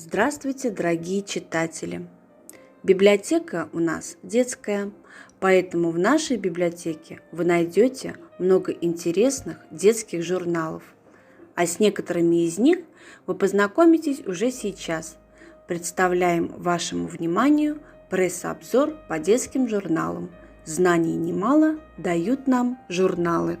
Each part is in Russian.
Здравствуйте, дорогие читатели! Библиотека у нас детская, поэтому в нашей библиотеке вы найдете много интересных детских журналов. А с некоторыми из них вы познакомитесь уже сейчас. Представляем вашему вниманию пресс-обзор по детским журналам. Знаний немало дают нам журналы.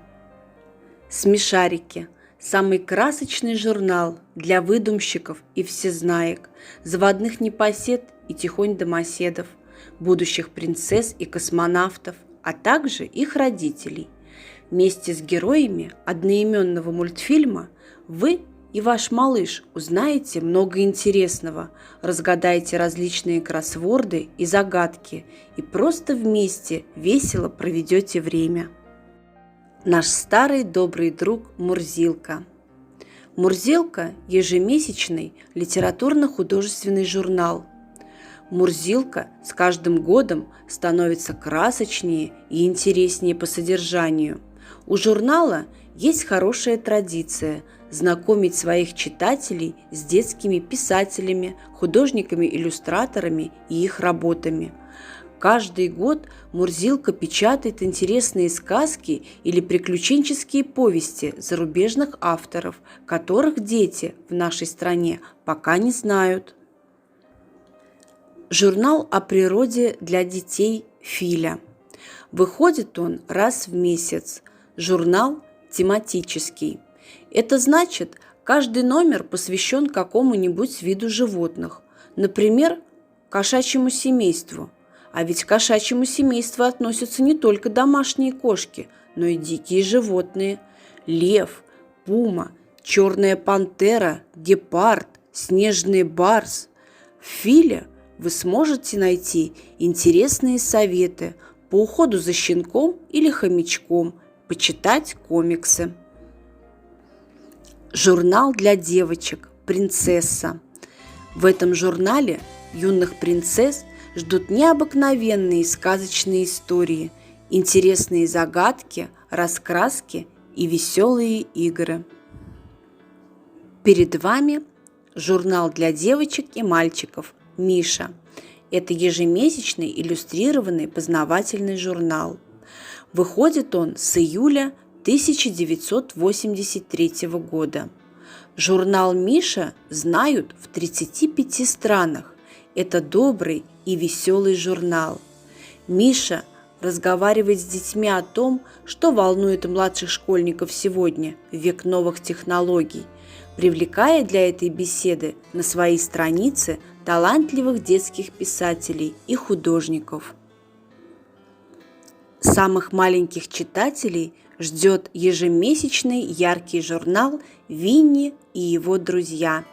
Смешарики – самый красочный журнал для выдумщиков и всезнаек, заводных непосед и тихонь домоседов, будущих принцесс и космонавтов, а также их родителей. Вместе с героями одноименного мультфильма вы и ваш малыш узнаете много интересного, разгадаете различные кроссворды и загадки и просто вместе весело проведете время. Наш старый добрый друг Мурзилка. Мурзилка – ежемесячный литературно-художественный журнал. Мурзилка с каждым годом становится красочнее и интереснее по содержанию. У журнала есть хорошая традиция знакомить своих читателей с детскими писателями, художниками-иллюстраторами и их работами. Каждый год Мурзилка печатает интересные сказки или приключенческие повести зарубежных авторов, которых дети в нашей стране пока не знают. Журнал о природе для детей «Филя». Выходит он раз в месяц. Журнал тематический. Это значит, каждый номер посвящен какому-нибудь виду животных, например, кошачьему семейству. А ведь к кошачьему семейству относятся не только домашние кошки, но и дикие животные – лев, пума, черная пантера, гепард, снежный барс. В «Филе» вы сможете найти интересные советы по уходу за щенком или хомячком, почитать комиксы. Журнал для девочек «Принцесса». В этом журнале юных принцесс ждут необыкновенные сказочные истории, интересные загадки, раскраски и веселые игры. Перед вами журнал для девочек и мальчиков «Миша». Это ежемесячный иллюстрированный познавательный журнал. Выходит он с июля 1983 года. Журнал «Миша» знают в 35 странах. Это добрый и веселый журнал. Миша разговаривает с детьми о том, что волнует младших школьников сегодня, в век новых технологий, привлекая для этой беседы на свои страницы талантливых детских писателей и художников. Самых маленьких читателей ждет ежемесячный яркий журнал «Винни и его друзья».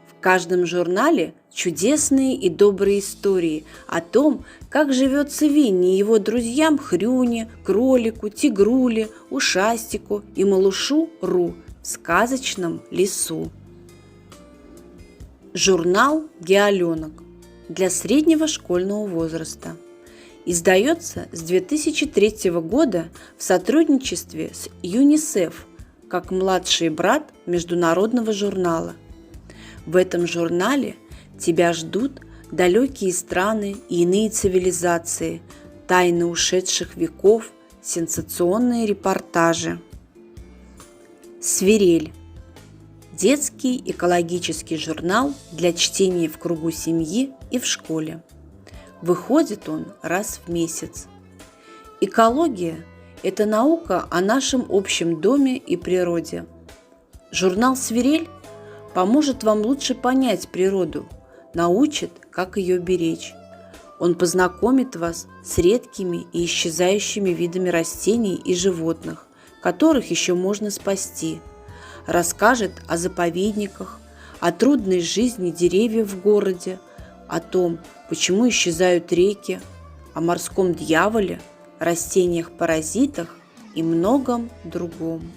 В каждом журнале чудесные и добрые истории о том, как живется Винни и его друзьям Хрюне, кролику, тигруле, ушастику и малышу Ру в сказочном лесу. Журнал «Геоленок» для среднего школьного возраста. Издается с 2003 года в сотрудничестве с ЮНИСЕФ как младший брат международного журнала. В этом журнале тебя ждут далекие страны и иные цивилизации, тайны ушедших веков, сенсационные репортажи. «Свирель» – детский экологический журнал для чтения в кругу семьи и в школе. Выходит он раз в месяц. Экология – это наука о нашем общем доме и природе. Журнал «Свирель» поможет вам лучше понять природу, научит, как ее беречь. Он познакомит вас с редкими и исчезающими видами растений и животных, которых еще можно спасти, расскажет о заповедниках, о трудной жизни деревьев в городе, о том, почему исчезают реки, о морском дьяволе, растениях-паразитах и многом другом.